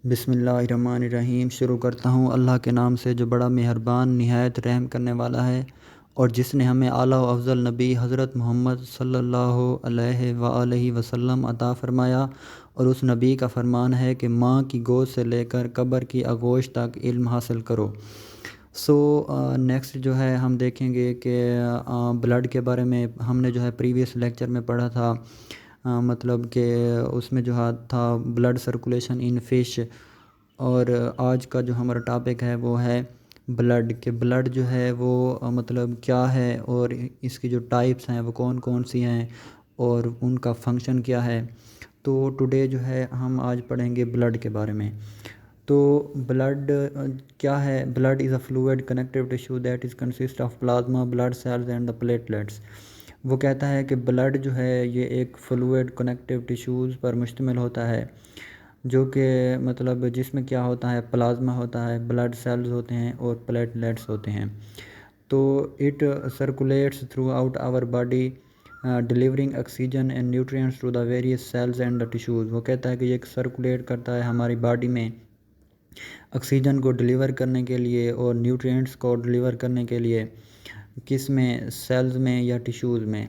बिस्मिल्लाहिर्रहमानिर्रहीम। शुरू करता हूँ अल्लाह के नाम से जो बड़ा मेहरबान निहायत रहम करने वाला है। और जिसने हमें आला व अफ़ज़ल नबी हज़रत मोहम्मद सल्लल्लाहु अलैहि वसल्लम अता फ़रमाया। और उस नबी का फ़रमान है कि माँ की गोद से लेकर कब्र की आगोश तक इल्म हासिल करो। नेक्स्ट जो है हम देखेंगे कि ब्लड के बारे में हमने जो है प्रीवियस लेक्चर में पढ़ा था। मतलब कि उसमें जो था ब्लड सर्कुलेशन इन फ़िश। और आज का जो हमारा टॉपिक है वो है ब्लड के ब्लड जो है वो मतलब क्या है और इसकी जो टाइप्स हैं वो कौन कौन सी हैं और उनका फंक्शन क्या है। तो टुडे जो है हम आज पढ़ेंगे ब्लड के बारे में। तो ब्लड क्या है? Blood is a fluid connective tissue that is consist of plasma blood cells and the platelets. वो कहता है कि ब्लड जो है ये एक फ्लूइड कनेक्टिव टिश्यूज़ पर मुश्तमिल होता है, जो कि मतलब जिसमें क्या होता है, प्लाज्मा होता है, ब्लड सेल्स होते हैं और प्लेटलेट्स होते हैं। तो it circulates throughout our body delivering oxygen and nutrients to the various cells and the tissues. वो कहता है कि ये सर्कुलेट करता है हमारी बॉडी में ऑक्सीजन को डिलीवर करने के लिए और न्यूट्रिएंट्स को डिलीवर करने के लिए, किस में, सेल्स में या टिश्यूज़ में।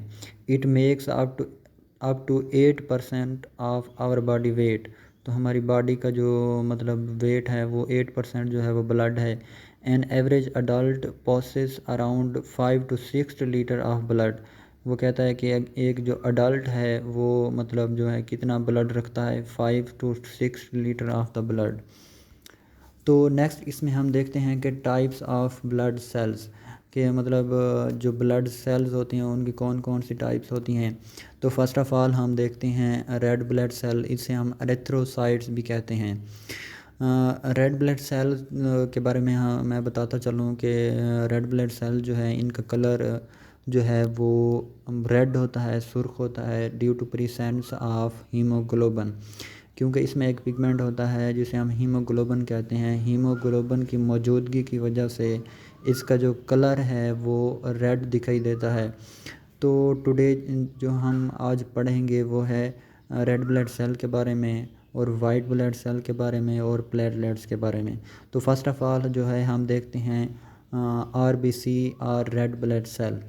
It makes up to 8% of our body weight. तो हमारी बॉडी का जो मतलब वेट है वो 8% जो है वो ब्लड है। An average adult possess around 5 to 6 litre of blood. वो कहता है कि एक जो अडल्ट है वो मतलब जो है कितना ब्लड रखता है, 5 to 6 litre of the blood. तो नेक्स्ट इसमें हम देखते हैं कि टाइप्स ऑफ ब्लड सेल्स के मतलब जो ब्लड सेल्स होती हैं उनकी कौन कौन सी टाइप्स होती हैं। तो फर्स्ट ऑफ़ ऑल हम देखते हैं रेड ब्लड सेल, इसे हम एरिथ्रोसाइट्स भी कहते हैं। रेड ब्लड सेल के बारे में मैं बताता चलूँ कि रेड ब्लड सेल जो है इनका कलर जो है वो रेड होता है, सुर्ख होता है, due to presence of haemoglobin. क्योंकि इसमें एक पिगमेंट होता है जिसे हम हीमोग्लोबिन कहते हैं। हीमोग्लोबिन की मौजूदगी की वजह से इसका जो कलर है वो रेड दिखाई देता है। तो टुडे जो हम आज पढ़ेंगे वो है रेड ब्लड सेल के बारे में और वाइट ब्लड सेल के बारे में और प्लेटलेट्स के बारे में। तो फर्स्ट ऑफ़ ऑल जो है हम देखते हैं आरबीसी और रेड ब्लड सेल।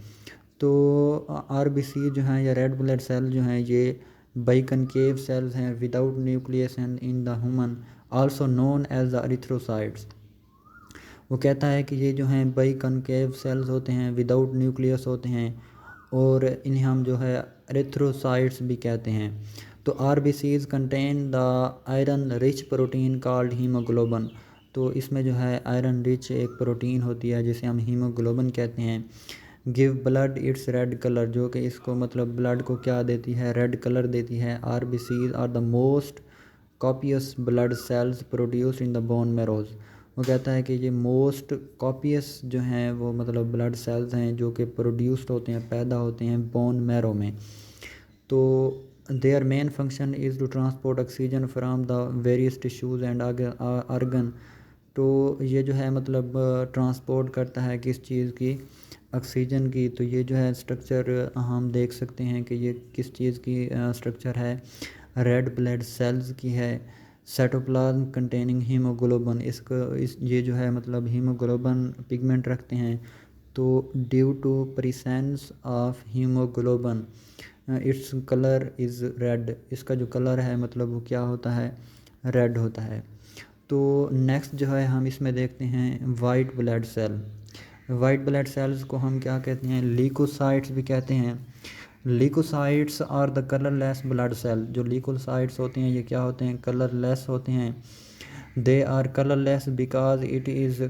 तो आरबीसी जो है या रेड ब्लड सेल जो हैं ये बाइकनकेव सेल्स हैं without nucleus and in the human also known as the erythrocytes. वो कहता है कि ये जो हैं बाइकनकेव सेल्स होते हैं, विदाउट न्यूक्लियस होते हैं और इन्हें हम जो है एरिथ्रोसाइट्स भी कहते हैं। तो RBCs contain the iron rich protein called haemoglobin. तो इसमें जो है आयरन रिच एक प्रोटीन होती है जिसे हम हीमोग्लोबिन कहते हैं। Give blood it's red colour, जो कि इसको मतलब ब्लड को क्या देती है, रेड कलर देती है। RBCs are the most copious blood cells produced in the bone marrows. वो कहता है कि ये मोस्ट कॉपियस जो हैं वो मतलब ब्लड सेल्स हैं जो कि प्रोड्यूस्ड होते हैं, पैदा होते हैं बोन मैरो में। तो their main function is to transport oxygen from the various tissues and organ. तो ये जो है मतलब ट्रांसपोर्ट करता है किस चीज़ की, ऑक्सीजन की। तो ये जो है स्ट्रक्चर हम देख सकते हैं कि ये किस चीज़ की स्ट्रक्चर है, रेड ब्लड सेल्स की है। साइटोप्लाज्म कंटेनिंग हीमोग्लोबिन, इस ये जो है मतलब हीमोग्लोबिन पिगमेंट रखते हैं। तो due to presence of haemoglobin its colour is red. इसका जो कलर है मतलब वो क्या होता है, रेड होता है। तो नेक्स्ट जो है हम इसमें देखते हैं white blood cell. White blood cells को हम क्या कहते हैं, ल्यूकोसाइट्स भी कहते हैं। Leukocytes are the colourless blood cell. जो ल्यूकोसाइट्स होते हैं ये क्या होते हैं, कलरलेस होते हैं। They are colourless because it is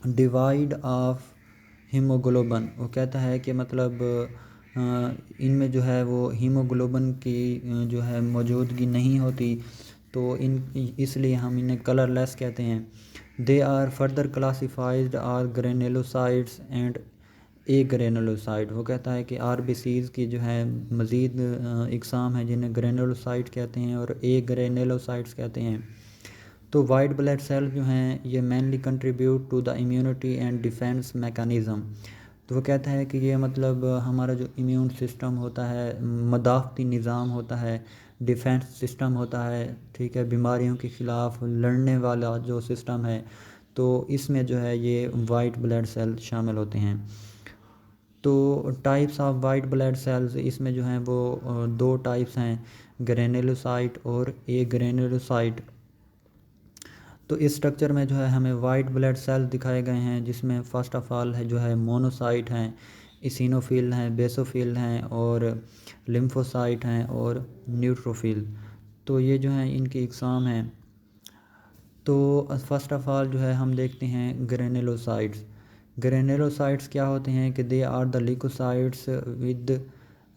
devoid of haemoglobin. वो कहता है कि मतलब इनमें जो है वो हीमोग्लोबिन की जो है मौजूदगी नहीं होती, तो इन इसलिए हम इन्हें कलरलेस कहते हैं। They are further classified are granulocytes and agranulocyte. वो कहता है कि आरबीसीज़ की जो है मज़ीद इकसाम है जिन्हें ग्रेनुलोसाइट कहते हैं और ए ग्रेनुलोसाइट्स कहते हैं। तो वाइट ब्लड सेल जो हैं ये mainly contribute to the immunity and defence mechanism. तो वो कहता है कि ये मतलब हमारा जो इम्यून सिस्टम होता है, मदाफ़ती निज़ाम होता है, डिफेंस सिस्टम होता है, ठीक है, बीमारियों के ख़िलाफ़ लड़ने वाला जो सिस्टम है, तो इसमें जो है ये वाइट ब्लड सेल शामिल होते हैं। तो types of white blood sales इसमें जो हैं वो दो टाइप्स हैं, ग्रेनुलोसाइट और ए ग्रेनुलोसाइट। तो इस स्ट्रक्चर में जो है हमें वाइट ब्लड सेल दिखाए गए हैं, जिसमें फ़र्स्ट ऑफ़ ऑल है जो है मोनोसाइट हैं, इसिनोफिल हैं, बेसोफिल हैं और लिम्फोसाइट हैं और न्यूट्रोफिल। तो ये जो हैं इनकी इकसाम हैं। तो फर्स्ट ऑफ़ ऑल जो है हम देखते हैं ग्रेनुलोसाइट्स। ग्रेनुलोसाइट्स क्या होते हैं कि they are the leukocytes with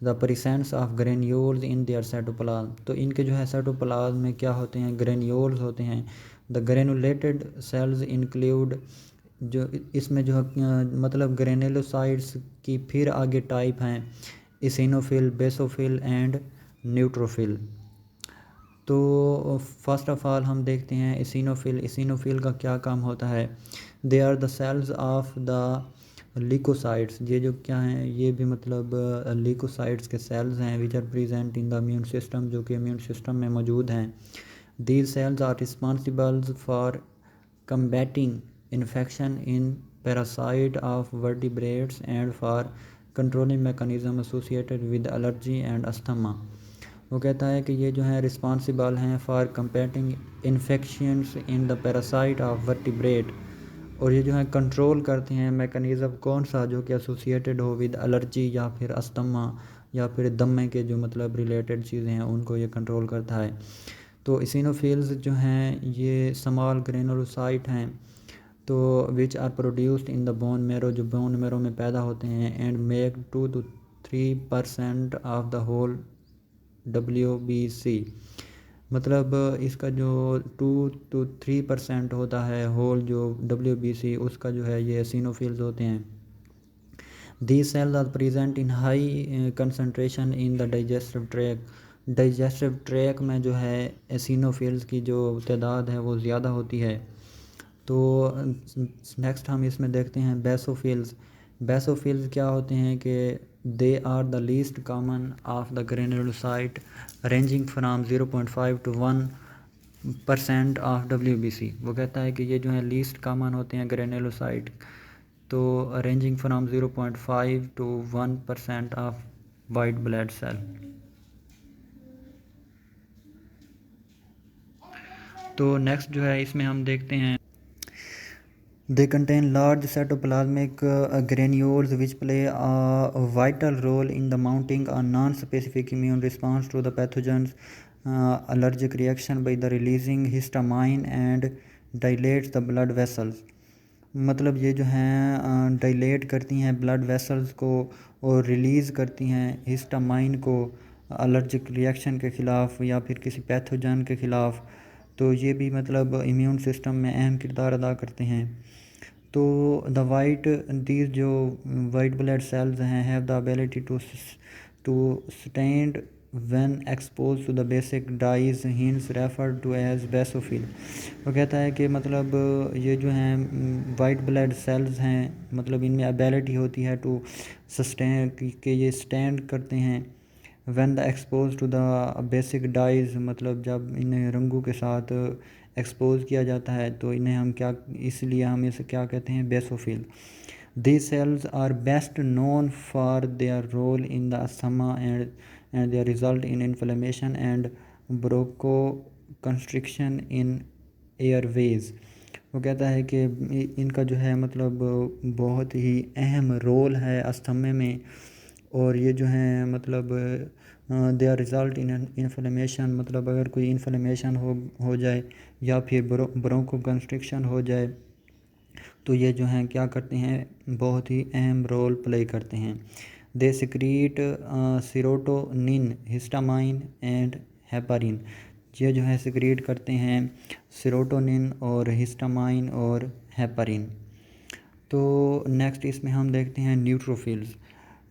the presence of granules in their cytoplasm. तो इनके जो है साइटोप्लाज्म में क्या होते हैं, ग्रेन्यूल्स होते हैं। द ग्रेनुलेटेड सेल्स इंक्लूड, जो इसमें जो मतलब ग्रेनुलोसाइट्स की फिर आगे टाइप हैं इसिनोफिल, बेसोफिल एंड न्यूट्रोफिल। तो फर्स्ट ऑफ़ ऑल हम देखते हैं इसिनोफिल। इसिनोफिल का क्या काम होता है, they are the cells of the leukocytes. ये जो क्या हैं, ये भी मतलब ल्यूकोसाइट्स के सेल्स हैं which are present in the immune system, जो कि इम्यून सिस्टम में मौजूद हैं। These cells are responsible for combating infection in parasite of vertebrates and for controlling mechanism associated with allergy and asthma। वो कहता है कि ये जो है रिस्पॉन्सिबल हैं for competing infections in the parasite of vertebrate, और ये जो है कंट्रोल करते हैं मैकेनिज़्म कौन सा, जो कि एसोसिएटेड हो विद एलर्जी या फिर अस्थमा या फिर दमे के जो मतलब रिलेटेड चीज़ें हैं उनको ये कंट्रोल करता है। तो इसिनोफिल्स जो हैं ये स्मॉल ग्रेनुलोसाइट हैं, तो which are produced in the bone marrow, जो बोन मेरो में पैदा होते हैं, and make 2 to 3% of the whole WBC। मतलब इसका जो 2 to 3% होता है होल जो WBC, उसका जो है ये इसिनोफिल्स होते हैं। These cells are present in high concentration in the digestive tract। Digestive track में जो है एसिनोफिल्स की जो तादाद है वो ज़्यादा होती है। तो नेक्स्ट हम इसमें देखते हैं बेसोफिल्स। बेसोफिल्स क्या होते हैं कि they are the least common of the granulocyte ranging from 0.5 to 1% of WBC। वो कहता है कि ये जो है लीस्ट कॉमन होते हैं ग्रेनुलोसाइट, तो ranging from 0.5 to 1% of white blood cell. तो नेक्स्ट जो है इसमें हम देखते हैं they contain large cytoplasmic granules which play a vital role in the mounting a non specific immune response to the pathogens allergic reaction by the releasing histamine and dilates the blood vessels। मतलब ये जो हैं dilate करती हैं blood vessels को और release करती हैं हिस्टामाइन को एलर्जिक रिएक्शन के ख़िलाफ़ या फिर किसी पैथोजन के ख़िलाफ़। तो ये भी मतलब इम्यून सिस्टम में अहम किरदार अदा करते हैं। तो द वाइट दीज जो वाइट ब्लड सेल्स हैं have the ability to stand when exposed to the basic dyes hence referred to as basophil। वो कहता है कि मतलब ये जो हैं वाइट ब्लड सेल्स हैं, मतलब इनमें एबिलिटी होती है टू सस्टेन कि ये स्टैंड करते हैं when the exposed to the basic dyes, मतलब जब इन्हें रंगों के साथ एक्सपोज किया जाता है तो इन्हें हम क्या, इसलिए हम इसे क्या कहते हैं, basophil. These cells are best known for their role in the asthma and their result in inflammation and bronchoconstriction in airways। वो कहता है कि इनका जो है मतलब बहुत ही अहम रोल है अस्थमा में, और ये जो हैं मतलब they are result in inflammation, मतलब अगर कोई इन्फ्लेमेशन हो जाए या फिर ब्रोंकोकंस्ट्रिक्शन हो जाए तो ये जो हैं क्या करते हैं, बहुत ही अहम रोल प्ले करते हैं। They secrete serotonin, histamine and heparin. ये जो है सिक्रीट करते हैं सीरोटोनिन और हिस्टामाइन और हेपारिन। तो नेक्स्ट इसमें हम देखते हैं न्यूट्रोफिल्स।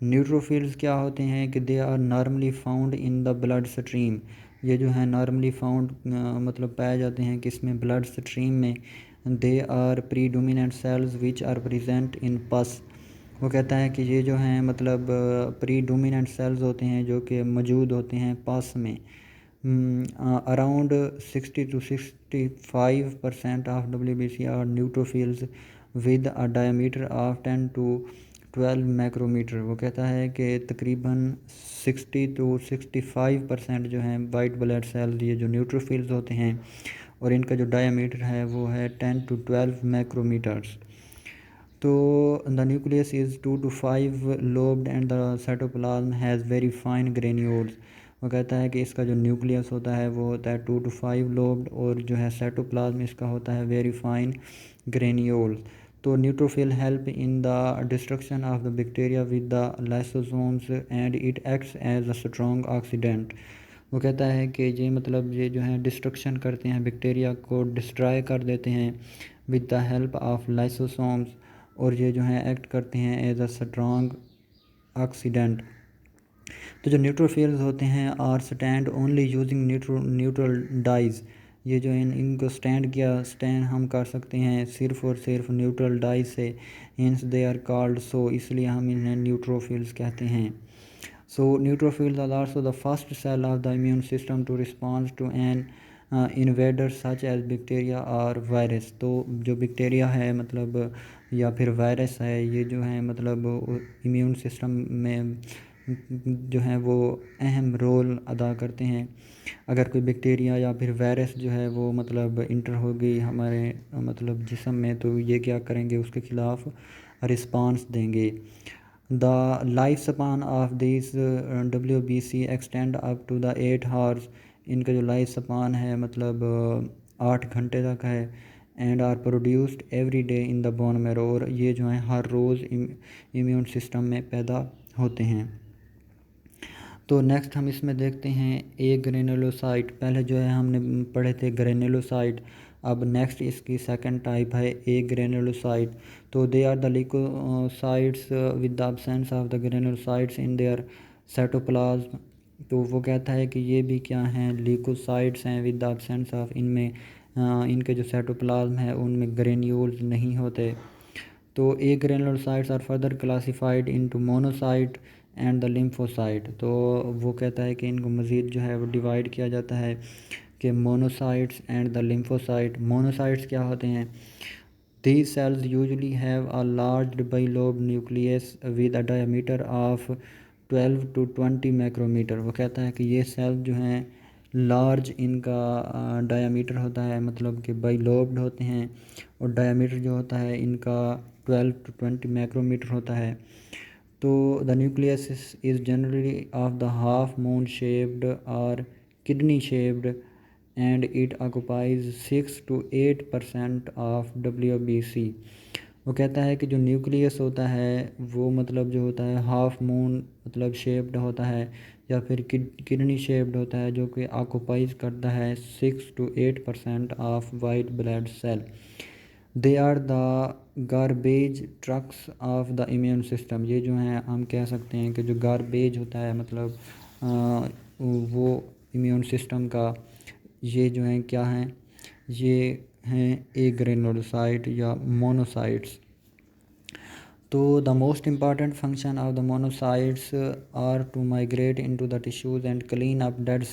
न्यूट्रोफिल्स क्या होते हैं कि they are normally found in the blood stream. ये जो है नॉर्मली फाउंड मतलब पाए जाते हैं कि इसमें ब्लड स्ट्रीम में। They are predominant cells which are present in pus. वो कहता है कि ये जो हैं मतलब प्रीडोमिनेंट सेल्स होते हैं जो कि मौजूद होते हैं पास में around 60 to 65% of WBC are neutrophils with a diameter of 10 to 12 macrometre. वो कहता है कि तकरीबन 60 to 65% जो हैं वाइट ब्लड सेल्स ये जो न्यूट्रोफिल्स होते हैं और इनका जो डायमीटर है वो है 10 to 12 मैक्रोमीटर्स। तो the nucleus is 2 to 5 lobed and the cytoplasm has very fine granules. वो कहता है कि इसका जो न्यूक्लियस होता है वो होता है 2 to 5 लोब्ड और जो है साइटोप्लाज्म इसका होता है वेरी फाइन ग्रेन्यूल्स। तो neutrophil help in the destruction of the bacteria with the lysosomes and it acts as a strong oxidant. वो कहता है कि ये मतलब ये जो है डिस्ट्रक्शन करते हैं बैक्टीरिया को डिस्ट्रॉय कर देते हैं with the help of lysosomes और ये जो हैं एक्ट करते हैं एज अ स्ट्रॉन्ग ऑक्सीडेंट। तो जो न्यूट्रोफिल्स होते हैं are stand only using neutral dyes. ये जो इनको स्टैंड हम कर सकते हैं सिर्फ और सिर्फ न्यूट्रल डाइज से। Hence they are called so, इसलिए हम इन्हें न्यूट्रोफिल्स कहते हैं। So neutrophils are also the first cell of the immune system to respond to an invader such as bacteria or virus। तो जो बैक्टीरिया है मतलब या फिर वायरस है ये जो है मतलब इम्यून सिस्टम में जो है वो अहम रोल अदा करते हैं। अगर कोई बैक्टीरिया या फिर वायरस जो है वो मतलब इंटर हो गई हमारे मतलब जिस्म में तो ये क्या करेंगे उसके ख़िलाफ़ रिस्पांस देंगे। The life span of this WBC extend up to the 8 hours. इनका जो लाइफ स्पान है मतलब 8 घंटे तक है। And are produced every day in the bone marrow, और ये जो है हर रोज़ इम्यून सिस्टम में पैदा होते हैं। तो नेक्स्ट हम इसमें देखते हैं ए ग्रेनुलोसाइट। पहले जो है हमने पढ़े थे ग्रेनुलोसाइट, अब नेक्स्ट इसकी सेकंड टाइप है ए ग्रेनुलोसाइट। तो they are the leucocytes with the absence of the granulocytes in their cytoplasm. तो वो कहता है कि ये भी क्या हैं, लिकोसाइट्स हैं विद द एब्सेंस ऑफ, इनमें इनके जो साइटोप्लाज्म है उनमें ग्रेन्यूल्स नहीं होते। तो agranulocytes are further classified into monocyte and the lymphocyte. तो वो कहता है कि इनको मज़ीद जो है वो डिवाइड किया जाता है कि monocytes and the lymphocyte. Monocytes क्या होते हैं? These cells usually have a large bilobe nucleus with a diameter of 12 to 20 मैक्रोमीटर। वो कहता है कि ये सेल जो हैं लार्ज इनका डायामीटर होता है, मतलब कि बाइलोब्ड होते हैं, और डायामीटर जो होता है इनका 12 to 20 मैक्रोमीटर होता है। तो the nucleus is generally of the half moon shaped और kidney shaped and it occupies 6 to 8% of WBC। वो कहता है कि जो न्यूक्लियस होता है वो मतलब जो होता है हाफ मून मतलब शेप्ड होता है या फिर किडनी शेप्ड होता है, जो कि ऑक्युपाइज करता है 6 to 8% of white blood cell. They are the garbage trucks of the immune system. ये जो हैं हम कह सकते हैं कि जो गारबेज होता है मतलब वो इम्यून सिस्टम का, ये जो हैं क्या हैं, ये हैं ए ग्रेनुलोसाइट या मोनोसाइट्स। तो the most important function of the monocytes are to migrate into the tissues and clean up dead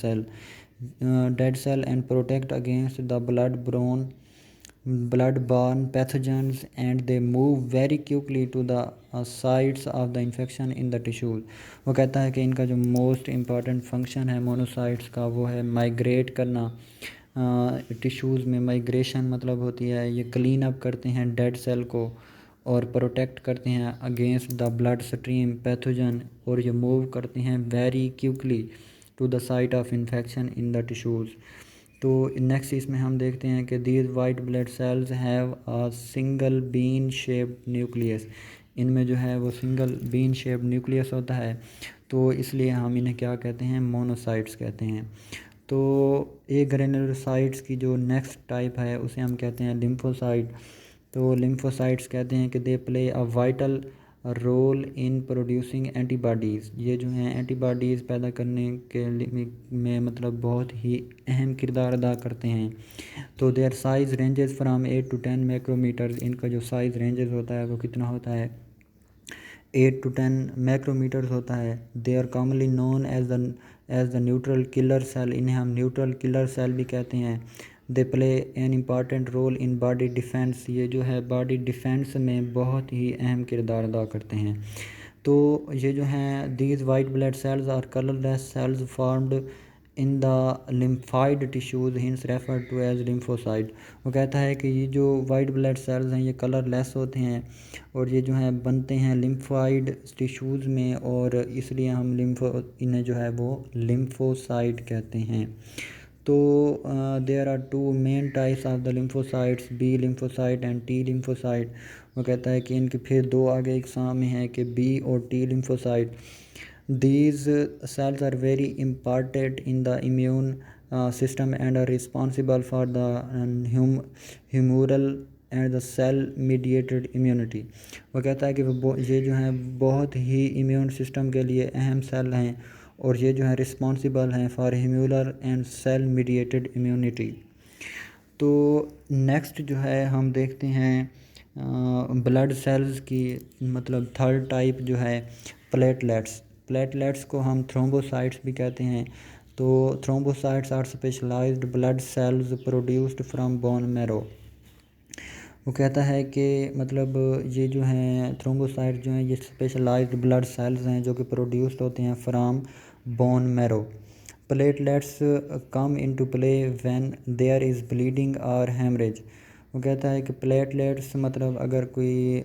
cell and protect against the blood-borne pathogens, and they move very quickly to the sites of the infection in the tissues। वो कहता है कि इनका जो most important function है monocytes का वो है माइग्रेट करना। टिश्यूज़ में माइग्रेशन मतलब होती है ये क्लीन अप करते हैं डेड सेल को और प्रोटेक्ट करते हैं against the blood stream pathogen, और ये मूव करते हैं very quickly to the site of infection in the tissues. तो नेक्स्ट इसमें हम देखते हैं कि these white blood cells have a single bean shaped nucleus. इनमें जो है वो सिंगल बीन शेप्ड न्यूक्लियस होता है, तो इसलिए हम इन्हें क्या कहते हैं, मोनोसाइट्स कहते हैं। तो ए ग्रेनुलोसाइट्स की जो नेक्स्ट टाइप है उसे हम कहते हैं लिम्फोसाइट। तो लिम्फोसाइट्स कहते हैं कि they play a vital role in producing antibodies. ये जो हैं एंटीबॉडीज़ पैदा करने के में मतलब बहुत ही अहम किरदार अदा करते हैं। तो their size ranges from 8 to 10 macrometres. इनका जो साइज़ रेंजेस होता है वो कितना होता है, 8 to 10 मैक्रोमीटर्स होता है। They are commonly known as the neutral killer cell, इन्हें हम न्यूट्रल किलर सेल भी कहते हैं। They play an important role in body defence, ये जो है बॉडी डिफेंस में बहुत ही अहम किरदार अदा करते हैं। तो ये जो हैं these white blood cells are colourless cells formed in the lymphoid tissues hence refer to as lymphocyte. वो कहता है कि ये जो वाइट ब्लड सेल्स हैं ये कलरलेस होते हैं और ये जो हैं बनते हैं लिम्फाइड टिश्यूज़ में, और इसलिए हम इन्हें जो है वो लिम्फोसाइट कहते हैं। तो there are two main types of the lymphocytes, B lymphocyte and T lymphocyte. वो कहता है कि इनके फिर दो आगे एग्जाम में है कि बी और T lymphocyte. These cells are very important in the immune system and are responsible for the humoral and the cell mediated immunity। वो कहता है कि ये जो हैं बहुत ही इम्यून सिस्टम के लिए अहम सेल हैं और ये जो है रिस्पॉन्सिबल हैं for humoral and cell mediated immunity. तो नेक्स्ट जो है हम देखते हैं ब्लड सेल्स की, मतलब थर्ड टाइप जो है प्लेटलेट्स। प्लेटलेट्स को हम थ्रोम्बोसाइट्स भी कहते हैं। तो thrombocytes are specialised blood cells produced from bone marrow. वो कहता है कि मतलब ये जो हैं थ्रोम्बोसाइट जो हैं ये स्पेशलाइज्ड ब्लड सेल्स हैं जो कि प्रोड्यूस्ड होते हैं from bone marrow. Platelets come into play when there is bleeding और हेमरेज। वो कहता है कि प्लेटलेट्स मतलब अगर कोई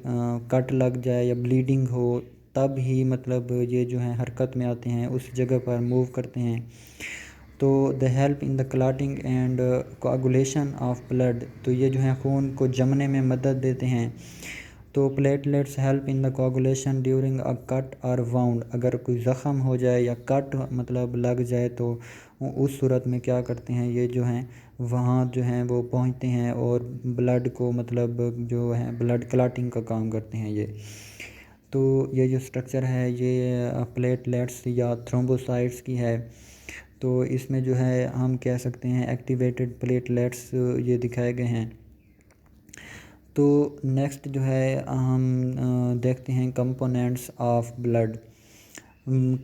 कट लग जाए या ब्लीडिंग हो तब ही मतलब ये जो हैं हरकत में आते हैं, उस जगह पर मूव करते हैं। तो the help in the clotting and coagulation of blood, तो ये जो है खून को जमने में मदद देते हैं। तो platelets help in the coagulation during a cut और वाउंड, अगर कोई ज़ख़म हो जाए या कट मतलब लग जाए तो उस सूरत में क्या करते हैं ये जो हैं वहाँ जो हैं वो पहुँचते हैं और ब्लड को मतलब जो है ब्लड क्लॉटिंग का काम करते हैं ये। तो ये जो स्ट्रक्चर है ये प्लेटलेट्स या थ्रोम्बोसाइट्स की है। तो इसमें जो है हम कह सकते हैं एक्टिवेटेड प्लेटलेट्स ये दिखाए गए हैं। तो नेक्स्ट जो है हम देखते हैं कंपोनेंट्स ऑफ ब्लड।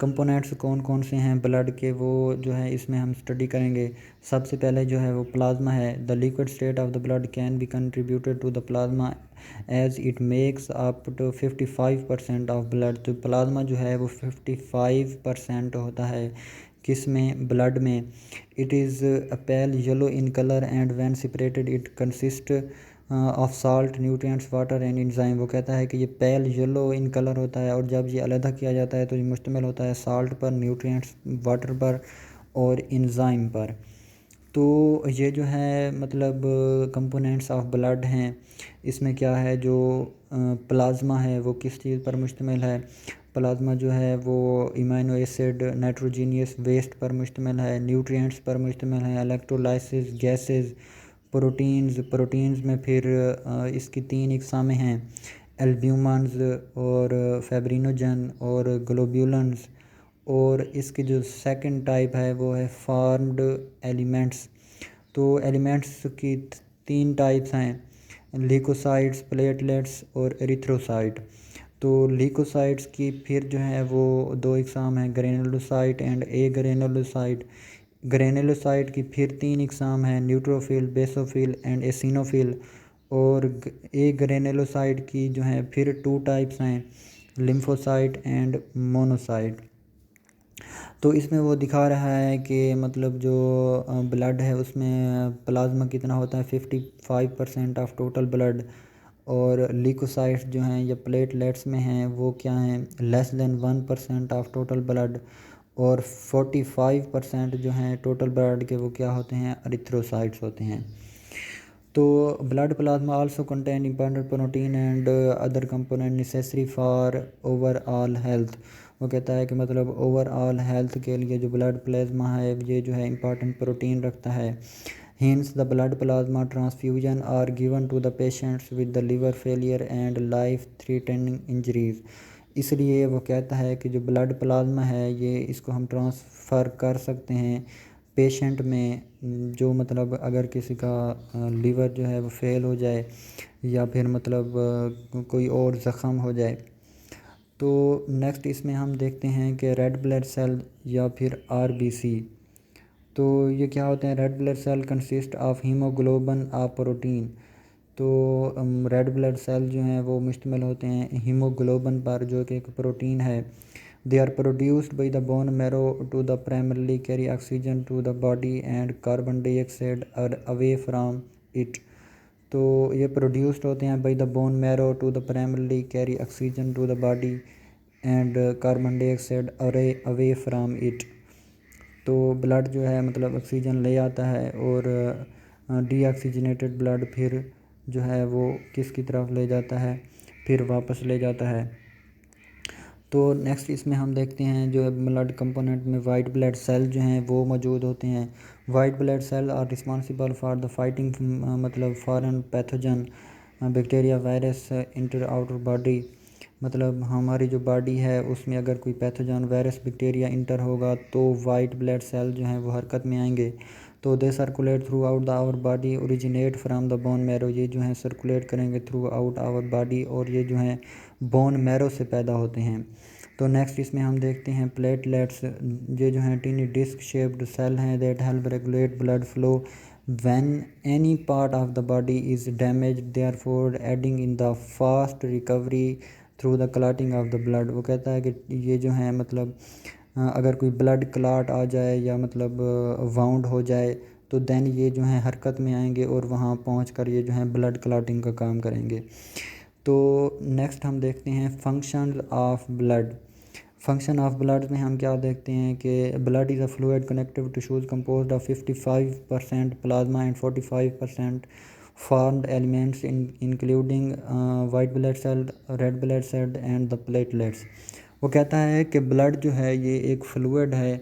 कंपोनेंट्स कौन कौन से हैं ब्लड के, वो जो है इसमें हम स्टडी करेंगे। सबसे पहले जो है वो प्लाज्मा है। The liquid state of the blood can be contributed to the plasma as it makes up to 55% of blood. तो प्लाज्मा जो है वो 55% होता है किस में, ब्लड में। It is pale yellow in colour and when separated it consist of salt nutrients water and enzyme. वो कहता है कि ये पेल येलो इन कलर होता है और जब ये अलग किया जाता है तो ये मुश्तमिल होता है साल्ट पर, न्यूट्रिएंट्स वाटर पर और एंजाइम पर। तो ये जो है मतलब कंपोनेंट्स ऑफ ब्लड हैं। इसमें क्या है जो प्लाज्मा है वो किस चीज़ पर मुश्तमिल है। प्लाज्मा जो है वो इमाइनो एसिड नाइट्रोजीनियस वेस्ट पर मुश्तमिल है, न्यूट्रिएंट्स पर मुश्तमिल है, इलेक्ट्रोलाइसिस गैसेस, प्रोटीन्स में फिर इसकी 3 इकसामें हैं, एल्ब्यूमन्स और फैब्रिनोजन और ग्लोब्यूलन्स। और इसकी जो सेकंड टाइप है वो है फॉर्म्ड एलिमेंट्स। तो एलिमेंट्स की 3 टाइप्स हैं, ल्यूकोसाइट्स, प्लेटलेट्स और एरिथ्रोसाइट। तो ल्यूकोसाइट्स की फिर जो है वो 2 इकसाम हैं, granulocyte and A granulocyte. Granulocyte की फिर 3 इकसाम हैं, न्यूट्रोफिल, बेसोफिल एंड एसिनोफिल। और ए ग्रेनुलोसाइट की जो है फिर 2 टाइप्स हैं, लिम्फोसाइट एंड मोनोसाइट। तो इसमें वो दिखा रहा है कि मतलब जो ब्लड है उसमें प्लाज्मा कितना होता है 55% ऑफ टोटल ब्लड, और ल्यूकोसाइट्स जो हैं या प्लेटलेट्स में हैं वो क्या हैं less than 1% of total blood, और 45% जो हैं टोटल ब्लड के वो क्या होते हैं एरिथ्रोसाइट्स होते हैं। तो blood plasma also contain important protein and other component necessary for overall health. वो कहता है कि मतलब ओवरऑल हेल्थ के लिए जो ब्लड प्लाज्मा है ये जो है इंपॉर्टेंट प्रोटीन रखता है। Hence the blood plasma transfusion are given to the patients with the liver failure and life threatening injuries। इसलिए वो कहता है कि जो ब्लड प्लाज्मा है ये इसको हम ट्रांसफ़र कर सकते हैं पेशेंट में, जो मतलब अगर किसी का लीवर जो है वो फेल हो जाए या फिर मतलब कोई और ज़ख़म हो जाए। तो नेक्स्ट इसमें हम देखते हैं कि रेड ब्लड सेल या फिर आरबीसी। तो ये क्या होते हैं? Red blood cell consist of haemoglobin of protein. तो रेड ब्लड सेल जो हैं वो मुश्तमिल होते हैं हीमोग्लोबिन पर, जो कि एक प्रोटीन है। They are produced by the bone marrow to the primarily carry oxygen to the body and carbon dioxide away from it. तो ये प्रोड्यूस्ड होते हैं by the bone marrow to the primarily carry oxygen to the body and carbon dioxide away from it. तो blood जो है मतलब oxygen ले आता है और डीऑक्सीजनेटेड ब्लड फिर जो है वो किसकी तरफ ले जाता है? फिर वापस ले जाता है। तो नेक्स्ट इसमें हम देखते हैं जो ब्लड कंपोनेंट में वाइट ब्लड सेल जो हैं वो मौजूद होते हैं। White blood cell are responsible for the fighting मतलब foreign pathogen bacteria virus inter outer body. मतलब हमारी जो बॉडी है उसमें अगर कोई पैथोजन वायरस बैक्टीरिया इंटर होगा तो वाइट ब्लड सेल जो हैं वो हरकत में आएंगे। तो they circulate throughout the our body originate from the bone marrow. ये जो हैं सर्कुलेट करेंगे थ्रू आउट आवर बॉडी और ये जो हैं बोन मैरो से पैदा होते हैं। तो नेक्स्ट इसमें हम देखते हैं प्लेटलेट्स। ये जो हैं टीनी डिस्क शेप्ड सेल हैं that help regulate blood flow when any part of the body is damaged, therefore aiding in the fast recovery through the clotting of the blood। वो कहता है कि ये जो है मतलब अगर कोई ब्लड क्लॉट आ जाए या मतलब वाउंड हो जाए तो देन ये जो है हरकत में आएंगे और वहाँ पहुँच कर ये जो है ब्लड क्लॉटिंग का काम करेंगे। तो नेक्स्ट हम देखते हैं function of blood. Function of blood में हम क्या देखते हैं कि blood is a fluid connective tissues composed of 55% plasma and 45% formed elements including white blood cell, red blood cell and the platelets. वो कहता है कि ब्लड जो है ये एक फ्लूइड है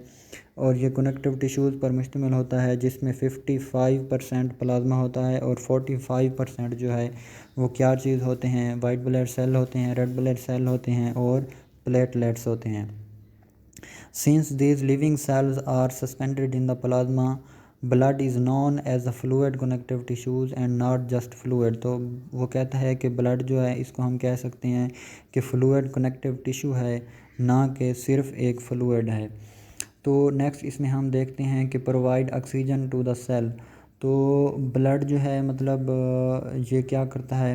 और ये कनेक्टिव टिश्यूज़ पर मुश्तमिल होता है जिसमें 55% प्लाज्मा होता है और 45% जो है वो क्या चीज़ होते हैं? वाइट ब्लड सेल होते हैं, रेड ब्लड सेल होते हैं और प्लेटलेट्स होते हैं। Since these living cells are suspended in the plasma, blood is known as the fluid connective tissues and not just fluid. तो वो कहता है कि ब्लड जो है इसको हम कह सकते हैं कि फ्लूइड कनेक्टिव टिश्यू है, ना कि सिर्फ एक फ्लूइड है। तो नेक्स्ट इसमें हम देखते हैं कि provide oxygen to the cell. तो ब्लड जो है मतलब ये क्या करता है?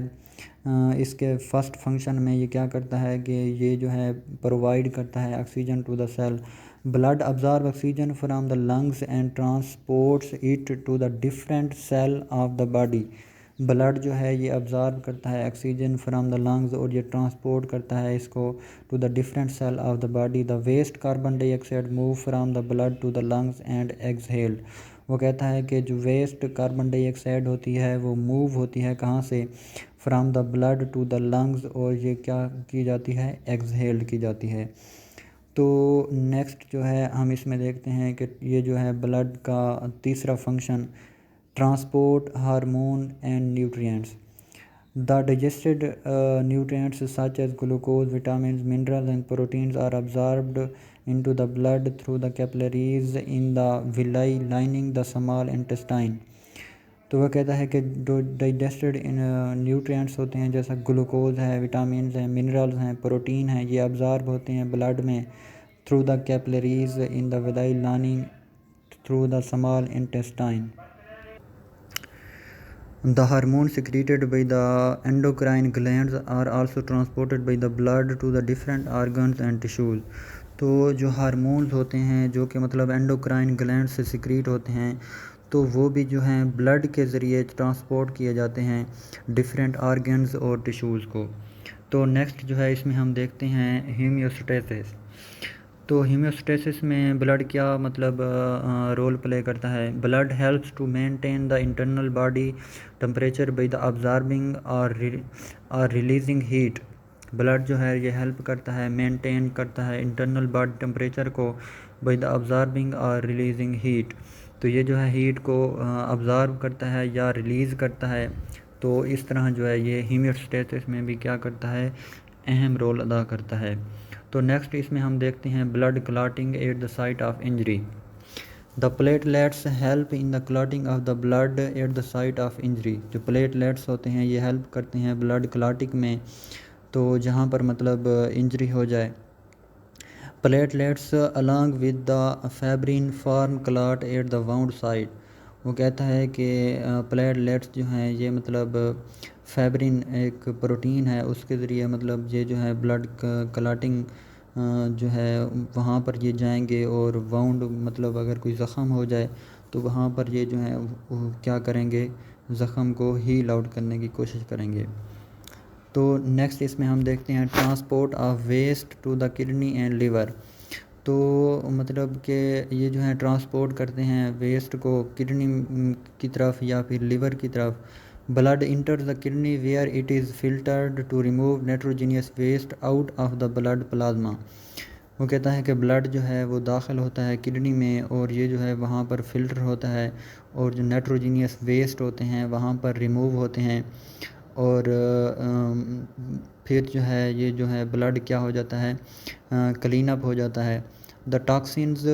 इसके फर्स्ट फंक्शन में ये क्या करता है कि ये जो है प्रोवाइड करता है oxygen to the cell. Blood absorb oxygen from the lungs and transports it to the different cell of the body. Blood जो है ये अब्जॉर्ब करता है ऑक्सीजन फ्राम द लंग्स और ये ट्रांसपोर्ट करता है इसको to the different cell of the body. The waste carbon dioxide move from the blood to the lungs and exhaled. वो कहता है कि जो वेस्ट कार्बन डाइऑक्साइड होती है वो मूव होती है कहाँ से? From the blood to the lungs और ये क्या की जाती है? एक्सहेल्ड की जाती है। तो नेक्स्ट जो है हम इसमें देखते हैं कि ये जो है ब्लड का तीसरा function transport hormone and nutrients. The digested nutrients such as glucose, vitamin, minerals and proteins are absorbed into the blood through the capillaries in the villi lining the small intestine। तो वह कहता है कि जो digested nutrients होते हैं जैसा glucose है, विटामिन हैं, मिनरल्स हैं, प्रोटीन हैं, ये अब्जॉर्ब होते हैं ब्लड में through the capillaries in the villi lining through the small intestine. The hormones secreted by the endocrine glands are also transported by the blood to the different organs and tissues। तो जो hormones होते हैं जो कि मतलब endocrine gland से secrete होते हैं तो वो भी जो हैं ब्लड के ज़रिए ट्रांसपोर्ट किए जाते हैं डिफरेंट ऑर्गन्स और टिश्यूज़ को। तो नेक्स्ट जो है इसमें हम देखते हैं हीमियोस्टेसिस। तो हीमियोस्टेसिस में ब्लड क्या मतलब रोल प्ले करता है? Blood helps to maintain the internal body temperature by the absorbing और रिलीजिंग हीट। ब्लड जो है ये हेल्प करता है, मेंटेन करता है इंटरनल बॉडी टेम्परेचर को बाय द अब्जॉर्बिंग और रिलीजिंग हीट। तो ये जो है हीट को अब्जॉर्ब करता है या रिलीज़ करता है। तो इस तरह जो है ये हीमियोस्टेसिस में भी क्या करता है? अहम रोल अदा करता है। तो नेक्स्ट इसमें हम देखते हैं blood clotting at the site of injury. The platelets help in the clotting of the blood at the site of injury. जो प्लेटलेट्स होते हैं ये हेल्प करते हैं ब्लड क्लॉटिंग में तो जहाँ पर मतलब इंजरी हो जाए। Platelets along with the fibrin form clot at the wound side. वो कहता है कि प्लेटलेट्स जो हैं ये मतलब फैब्रिन एक प्रोटीन है, उसके ज़रिए मतलब ये जो है ब्लड क्लॉटिंग जो है वहाँ पर ये जाएंगे और वाउंड मतलब अगर कोई ज़ख़म हो जाए तो वहाँ पर ये जो है वो क्या करेंगे, ज़ख़म को हील आउट करने की कोशिश करेंगे। तो नेक्स्ट इसमें हम देखते हैं transport of waste to the kidney and liver. तो मतलब कि ये जो है ट्रांसपोर्ट करते हैं वेस्ट को किडनी की तरफ या फिर लिवर की तरफ। Blood enter the kidney where it is filtered to remove nitrogenous waste out of the blood plasma. वो कहता है कि ब्लड जो है वो दाखिल होता है किडनी में और ये जो है वहाँ पर फ़िल्टर होता है और जो नाइट्रोजीनियस वेस्ट होते हैं वहाँ पर रिमूव होते हैं और फिर जो है ये जो है ब्लड क्या हो जाता है, क्लीन अप हो जाता है। The toxins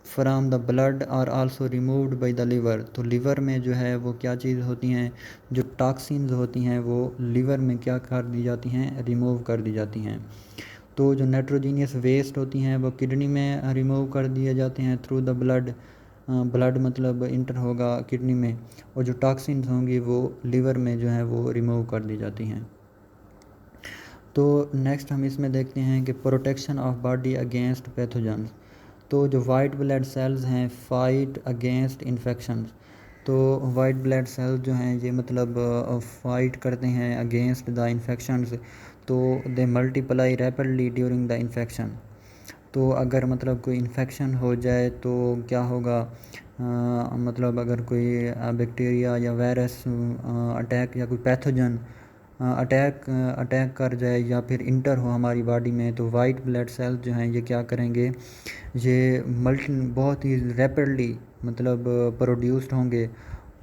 from the blood are also removed by the liver. तो लिवर में जो है वो क्या चीज़ होती हैं, जो टॉक्सिन्स होती हैं वो लिवर में क्या कर दी जाती हैं, रिमूव कर दी जाती हैं। तो जो नाइट्रोजीनियस वेस्ट होती हैं वो किडनी में रिमूव कर दिए जाते हैं थ्रू द ब्लड। ब्लड मतलब इंटर होगा किडनी में और जो टॉक्सिन्स होंगी वो लिवर में जो है वो रिमूव कर दी जाती हैं। तो नेक्स्ट हम इसमें देखते हैं कि protection of body against pathogens. तो जो वाइट ब्लड सेल्स हैं फाइट अगेंस्ट इन्फेक्शंस। तो वाइट ब्लड सेल्स जो हैं ये मतलब फाइट करते हैं अगेंस्ट द इन्फेक्शंस। तो they multiply rapidly during the infection. तो अगर मतलब कोई इन्फेक्शन हो जाए तो क्या होगा, मतलब अगर कोई बैक्टीरिया या वायरस अटैक या कोई पैथोजन अटैक कर जाए या फिर इंटर हो हमारी बॉडी में तो वाइट ब्लड सेल्स जो हैं ये क्या करेंगे, ये बहुत ही रैपिडली मतलब प्रोड्यूस्ड होंगे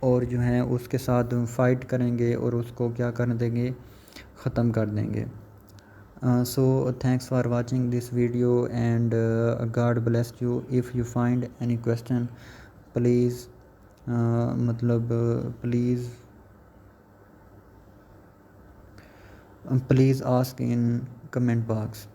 और जो हैं उसके साथ फाइट करेंगे और उसको क्या कर देंगे, ख़त्म कर देंगे। So thanks for watching this video and God bless you. If you find any question please मतलब please ask in comment box.